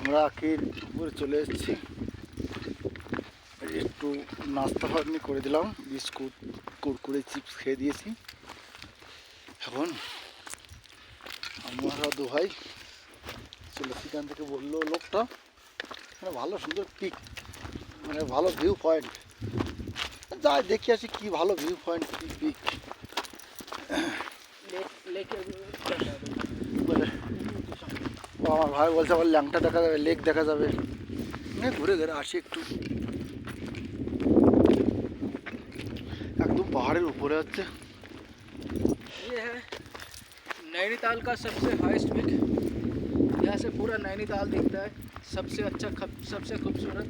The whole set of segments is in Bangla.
আমরা আখির উপরে চলে এসেছি। একটু নাস্তা পানি করে দিলাম, বিস্কুট কুরকুরে চিপস খেয়ে দিয়েছি। এখন আমরা দু ভাই চলে সেখান থেকে বললো লোকটা মানে ভালো সুন্দর পিক, মানে ভালো ভিউ পয়েন্ট, যাই দেখি আসি কি ভালো ভিউ পয়েন্ট কি পিক। আমার ভাই বলছে আবার ল্যাংটা দেখা যাবে, লেক দেখা যাবে, ঘুরে ঘুরে আসি একটু। एकदम पहाड़ी ऊपर है। ये है नैनीताल का सबसे हाईएस्ट पिक। यहाँ से पूरा नैनीताल दिखता है, सबसे अच्छा सबसे खूबसूरत।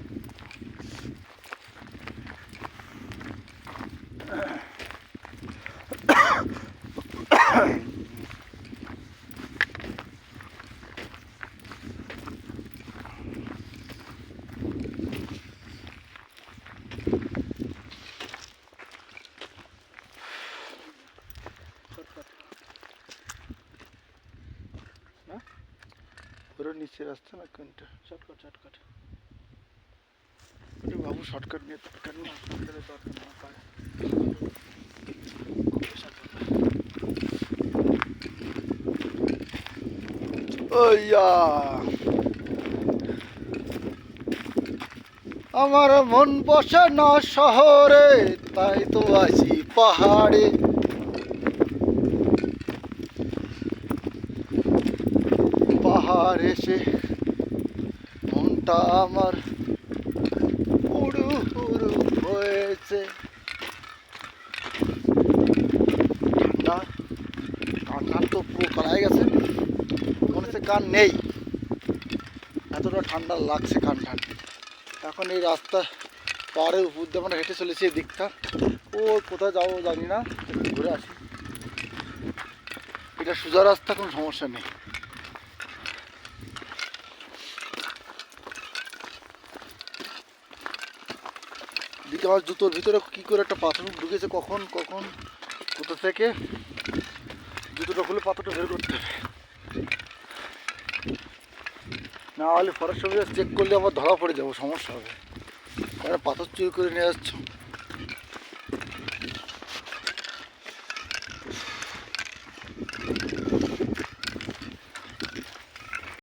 पूरा नीचे रास्ता ना कंटा शॉर्टकट शॉर्टकट बाबू शॉर्टकट नहीं करनी আমার মন বসে না শহরে, তাই তো আসি পাহাড়ে। পাহাড় এসে মনটা আমার উড়ু উড়ু হয়েছে। ঠান্ডা, কান তো পুরো কালাই গেছে, মনে হচ্ছে কান নেই, এতটা ঠান্ডা লাগছে কান ঠান। এখন এই রাস্তা পাহাড়ের উপর দিয়ে আমরা হেঁটে চলেছি, এই দিকটা ও কোথায় যাবো জানি না, ঘুরে আসি। এটা সোজা রাস্তা, কোনো সমস্যা নেই। দিকে আমার জুতোর ভিতরে কি করে একটা পাথর ঢুকেছে, কখন কখন কোথা থেকে, জুতোটা খুলে পাথরটা বের করতে হবে, না হলে ফরেস্ট অফিসার চেক করলে আবার ধরা পড়ে যাবো, সমস্যা হবে। পাথর চুরি করে নিয়ে আসছো।